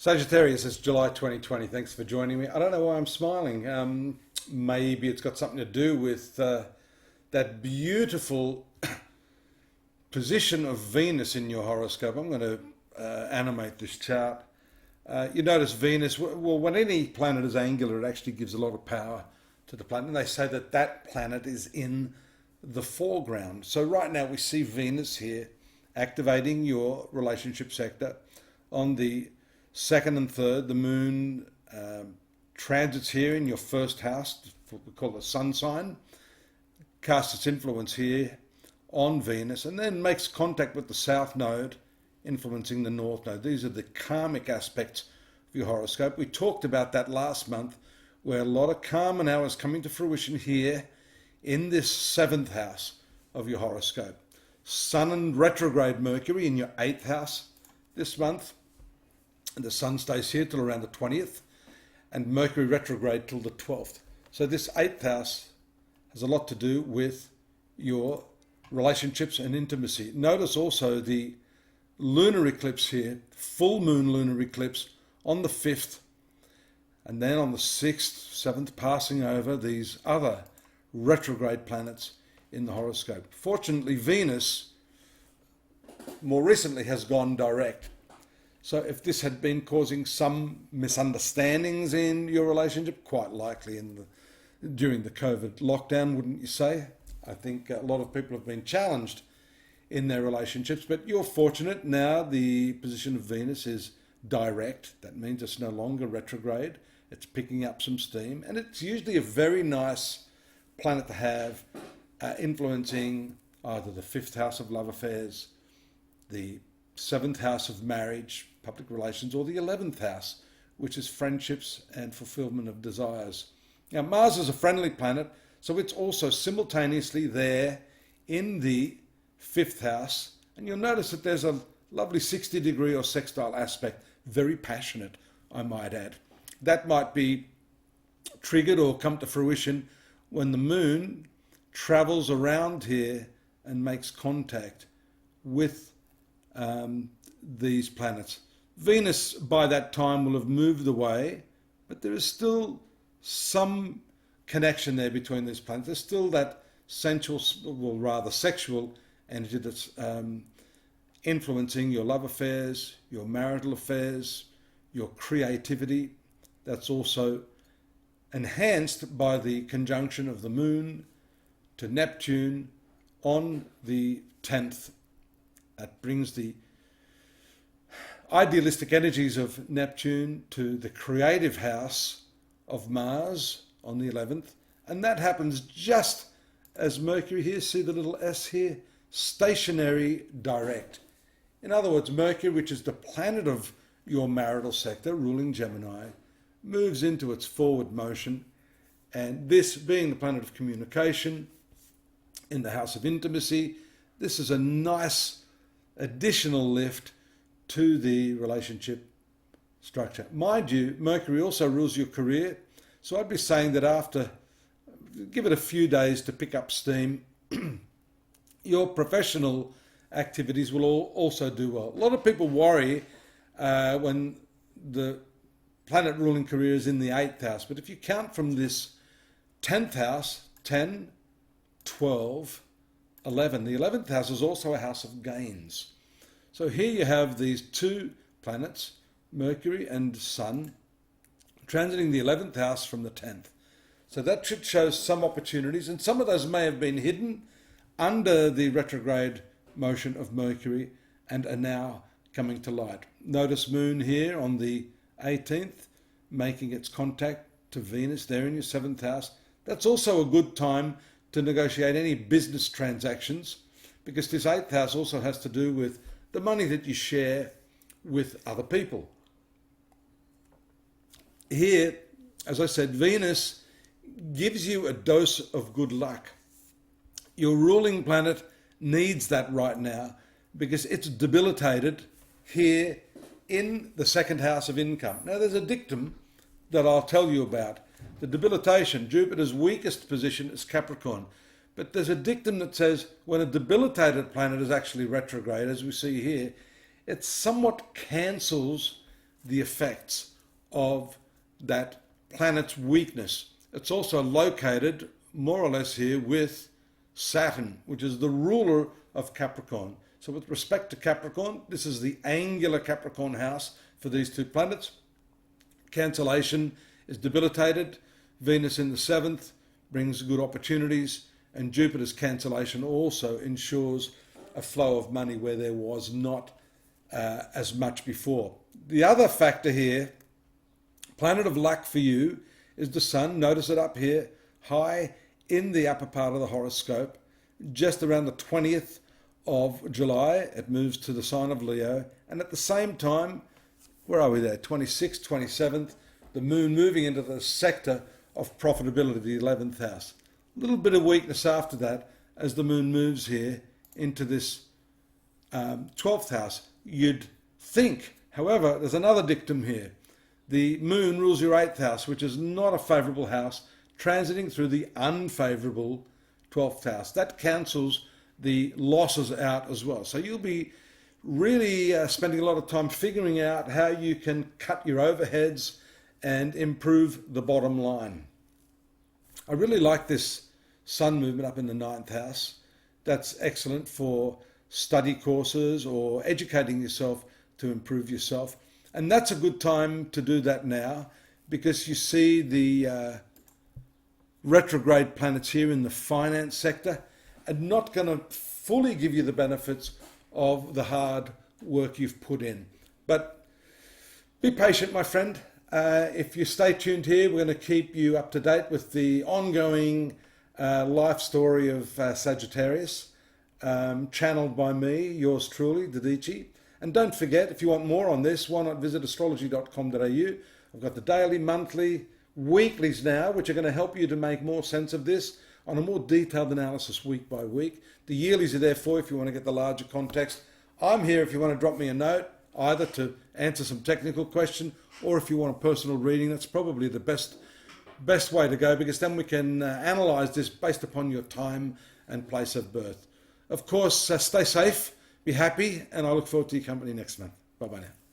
Sagittarius, it's July 2020. Thanks for joining me. I don't know why I'm smiling. Maybe it's got something to do with that beautiful position of Venus in your horoscope. I'm going to animate this chart. You notice Venus, well, when any planet is angular, it actually gives a lot of power to the planet. And they say that that planet is in the foreground. So right now we see Venus here activating your relationship sector. On the second and third, the moon transits here in your first house, what we call the sun sign, casts its influence here on Venus, and then makes contact with the south node, influencing the north node. These are the karmic aspects of your horoscope. We talked about that last month, where a lot of karma now is coming to fruition here in this seventh house of your horoscope. Sun and retrograde Mercury in your eighth house this month. And the sun stays here till around the 20th, and Mercury retrograde till the 12th. So this eighth house has a lot to do with your relationships and intimacy. Notice also the lunar eclipse here, full moon lunar eclipse on the 5th, and then on the 6th, 7th, passing over these other retrograde planets in the horoscope. Fortunately, Venus more recently has gone direct. So if this had been causing some misunderstandings in your relationship, quite likely during the COVID lockdown, wouldn't you say? I think a lot of people have been challenged in their relationships, but you're fortunate now. The position of Venus is direct. That means it's no longer retrograde. It's picking up some steam, and it's usually a very nice planet to have, influencing either the 5th house of love affairs, the 7th house of marriage, public relations, or the 11th house, which is friendships and fulfillment of desires. Now, Mars is a friendly planet, so it's also simultaneously there in the 5th house. And you'll notice that there's a lovely 60-degree or sextile aspect, very passionate, I might add. That might be triggered or come to fruition when the moon travels around here and makes contact with these planets. Venus by that time will have moved away, but there is still some connection there between these planets. There's still that sensual, well, rather sexual energy that's influencing your love affairs, your marital affairs, your creativity. That's also enhanced by the conjunction of the moon to Neptune on the 10th. That brings the idealistic energies of Neptune to the creative house of Mars on the 11th. And that happens just as Mercury here, see the little S here, stationary direct. In other words, Mercury, which is the planet of your marital sector, ruling Gemini, moves into its forward motion. And this being the planet of communication in the house of intimacy, this is a nice additional lift to the relationship structure. Mind you, Mercury also rules your career, so I'd be saying that after, give it a few days to pick up steam, your professional activities will also do well. A lot of people worry when the planet ruling career is in the 8th house, but if you count from this 10th house, 10, 12, 11. The 11th house is also a house of gains. So here you have these two planets, Mercury and Sun, transiting the 11th house from the 10th. So that should show some opportunities, and some of those may have been hidden under the retrograde motion of Mercury and are now coming to light. Notice Moon here on the 18th, making its contact to Venus there in your 7th house. That's also a good time to negotiate any business transactions, because this 8th house also has to do with the money that you share with other people. Here, as I said, Venus gives you a dose of good luck. Your ruling planet needs that right now because it's debilitated here in the 2nd house of income. Now, there's a dictum that I'll tell you about. The debilitation, Jupiter's weakest position is Capricorn. But there's a dictum that says when a debilitated planet is actually retrograde, as we see here, it somewhat cancels the effects of that planet's weakness. It's also located more or less here with Saturn, which is the ruler of Capricorn. So with respect to Capricorn, this is the angular Capricorn house for these two planets. Cancellation is debilitated. Venus in the 7th brings good opportunities, and Jupiter's cancellation also ensures a flow of money where there was not as much before. The other factor here, planet of luck for you, is the Sun. Notice it up here, high in the upper part of the horoscope, just around the 20th of July. It moves to the sign of Leo, and at the same time, where are we there? 26th, 27th, the Moon moving into the sector of profitability, the 11th house. A little bit of weakness after that as the Moon moves here into this 12th house. You'd think, however, there's another dictum here. The Moon rules your 8th house, which is not a favourable house, transiting through the unfavourable 12th house. That cancels the losses out as well. So you'll be really spending a lot of time figuring out how you can cut your overheads and improve the bottom line. I really like this Sun movement up in the 9th house. That's excellent for study courses or educating yourself to improve yourself. And that's a good time to do that now, because you see the retrograde planets here in the finance sector are not going to fully give you the benefits of the hard work you've put in. But be patient, my friend. If you stay tuned here, we're going to keep you up to date with the ongoing life story of Sagittarius, channeled by me, yours truly, Dadhichi. And don't forget, if you want more on this, why not visit astrology.com.au. I've got the daily, monthly, weeklies now, which are going to help you to make more sense of this on a more detailed analysis week by week. The yearlies are there for you if you want to get the larger context. I'm here if you want to drop me a note, either to answer some technical question, or if you want a personal reading. That's probably the best way to go, because then we can analyze this based upon your time and place of birth. Of course, stay safe, be happy, and I look forward to your company next month. Bye-bye now.